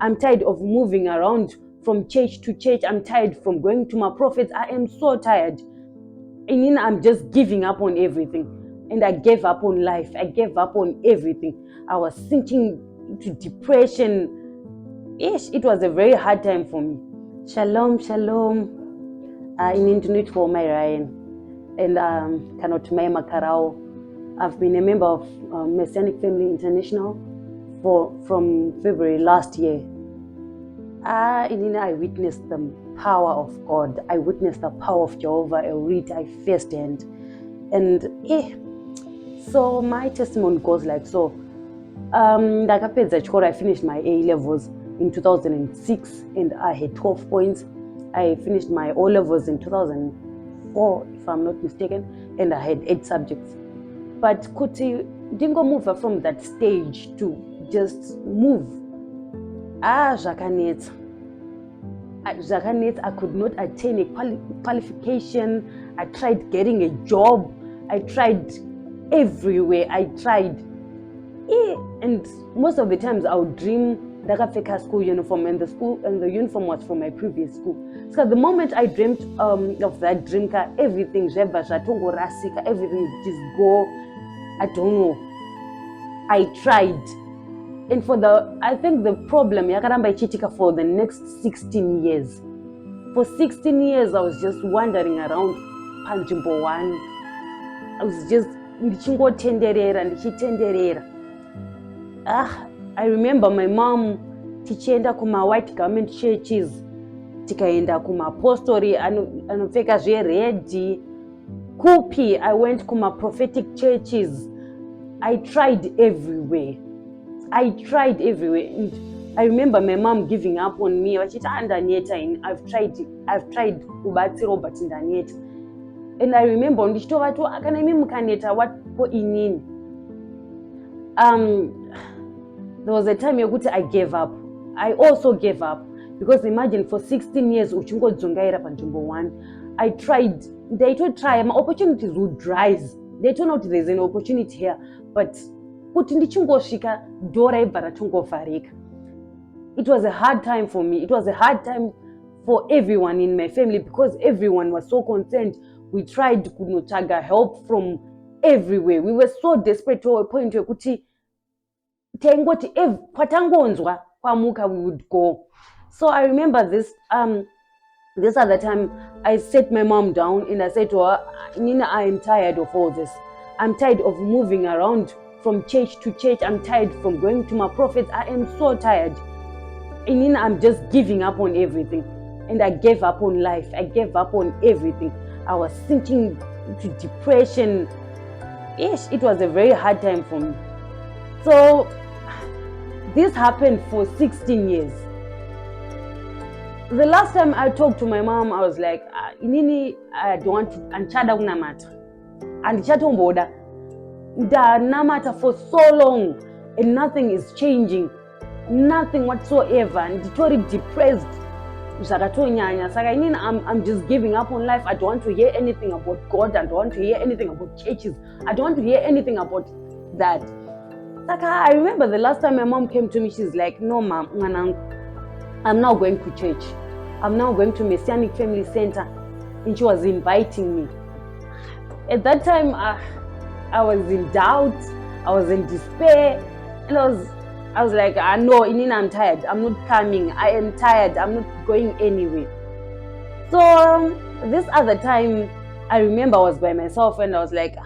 I'm tired of moving around from church to church. I'm tired from going to my prophets. I am so tired. And then I'm just giving up on everything. And I gave up on life. I gave up on everything. I was sinking into depression. It was a very hard time for me. Shalom, shalom. Inindinit for Mai Ryan. And Kanotumai Makarao. I've been a member of Messianic Family International from February last year. I witnessed the power of God. I witnessed the power of Jehovah Elredai firsthand. And so my testimony goes like so. I finished my A levels in 2006 and I had 12 points. I finished my O levels in 2004, if I'm not mistaken, and I had 8 subjects. But Kuti didn't go move from that stage to just move. Zvakanetsa. I could not attain a qualification. I tried getting a job. I tried everywhere. I tried. And most of the times I would dream Dakafeka school uniform, and the uniform was from my previous school. So the moment I dreamt of that dream car, everything everything just go. I don't know. I tried. And I think the problem, for the next 16 years. For 16 years, I was just wandering around Panjimbo 1. I was just tenderera. I remember my mom tichienda kuma white garment churches, tikaenda kuma apostori anopfeka zveredi. Kupi, I went kuma prophetic churches. I tried everywhere. And I remember my mom giving up on me. I've tried kubatsiro but ndaneta. And I remember what inini. There was a time I gave up. I also gave up because imagine for 16 years uchingodzungaira panzvimbo 1. I tried. They told try. My opportunities would rise. They told out there's an opportunity here, but it was a hard time for me. It was a hard time for everyone in my family because everyone was so concerned. We tried to help from everywhere. We were so desperate to a point where we would go. So I remember this other time I sat my mom down and I said to her, Nina, I am tired of all this. I'm tired of moving around from church to church. I'm tired from going to my prophets. I am so tired. And Nina, I'm just giving up on everything. And I gave up on life. I gave up on everything. I was sinking into depression. It was a very hard time for me. So this happened for 16 years. The last time I talked to my mom, I was like, Inini, I don't want to anchada unamata. And chatomboda. Namata for so long and nothing is changing. Nothing whatsoever. And totally depressed. I'm just giving up on life. I don't want to hear anything about God. I don't want to hear anything about churches. I don't want to hear anything about that. I remember the last time my mom came to me, she's like, no, ma'am, I'm now going to church. I'm now going to Messianic Family Center. And she was inviting me. At that time, I was in doubt. I was in despair. And I was like, no, Inina, I'm tired. I'm not coming. I am tired. I'm not going anywhere. So this other time, I remember I was by myself and I was like,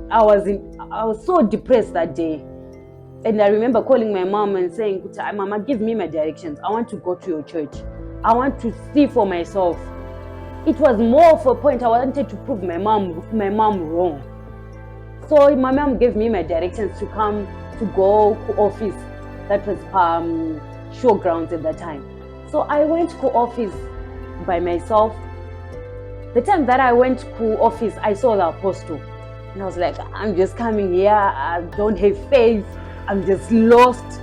I was so depressed that day. And I remember calling my mom and saying, Mama, give me my directions. I want to go to your church. I want to see for myself. It was more of a point I wanted to prove my mom wrong. So my mom gave me my directions to go to office. That was showgrounds at that time. So I went to office by myself. The time that I went to office, I saw the apostle. And I was like, I'm just coming here. I don't have faith. I'm just lost.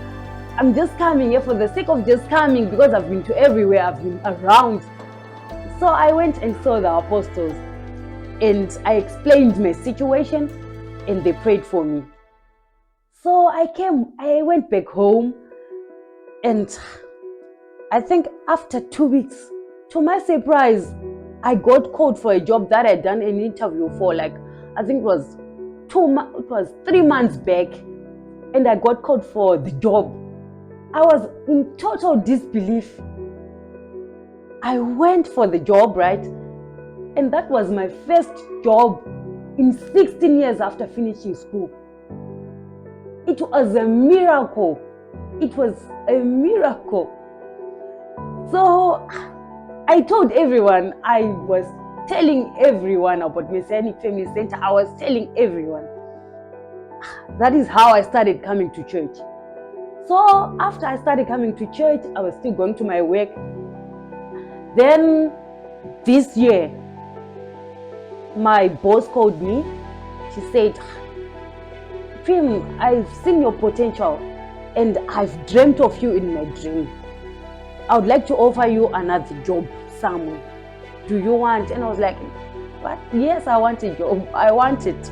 I'm just coming here for the sake of just coming because I've been to everywhere. I've been around. So I went and saw the apostles. And I explained my situation and they prayed for me. So I went back home. And I think after 2 weeks, to my surprise, I got called for a job that I'd done an interview for, like, I think it was 3 months back. And I got called for the job. I was in total disbelief. I went for the job, right? And that was my first job in 16 years after finishing school. It was a miracle. It was a miracle. So I told everyone, I was telling everyone about Messianic Family Center. I was telling everyone. That is how I started coming to church. So after I started coming to church, I was still going to my work. Then this year, my boss called me. She said, Prim, I've seen your potential and I've dreamt of you in my dream. I would like to offer you another job somewhere. Do you want? And I was like, what? Yes, I want a job. I want it.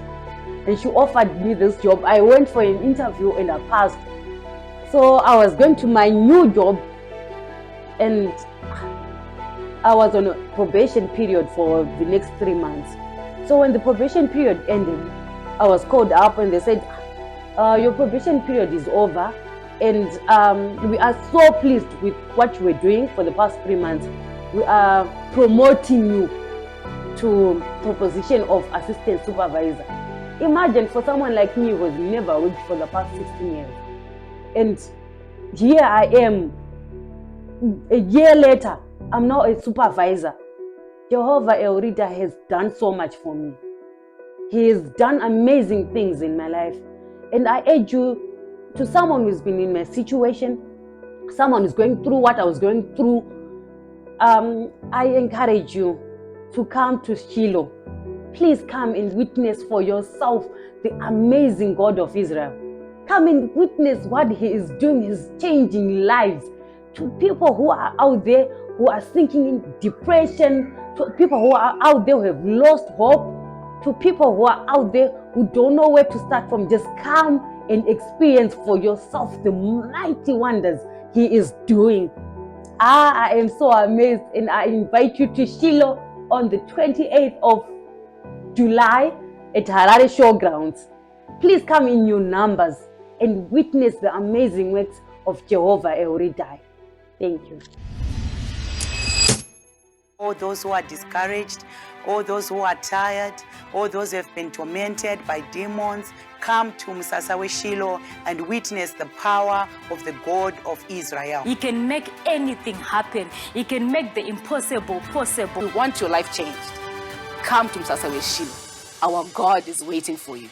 And she offered me this job. I went for an interview and I passed. So I was going to my new job and I was on a probation period for the next 3 months. So when the probation period ended, I was called up and they said, your probation period is over and we are so pleased with what you were doing for the past 3 months. We are promoting you to the position of assistant supervisor. Imagine for someone like me who has never worked for the past 16 years. And here I am, a year later, I'm now a supervisor. Jehovah Elredai has done so much for me. He has done amazing things in my life. And I urge you, to someone who's been in my situation, someone who's going through what I was going through, I encourage you to come to Shiloh. Please come and witness for yourself the amazing God of Israel. Come and witness what He is doing. He's changing lives. To people who are out there who are sinking in depression, to people who are out there who have lost hope, to people who are out there who don't know where to start from, just come and experience for yourself the mighty wonders He is doing. I am so amazed, and I invite you to Shiloh on the 28th of July at Harare Showgrounds. Please come in your numbers and witness the amazing works of Jehovah Elredai. Thank you. All those who are discouraged, all those who are tired, all those who have been tormented by demons, come to MUSASA WESHILOH and witness the power of the God of Israel. He can make anything happen. He can make the impossible possible. You want your life changed? Come to MUSASA WESHILOH. Our God is waiting for you.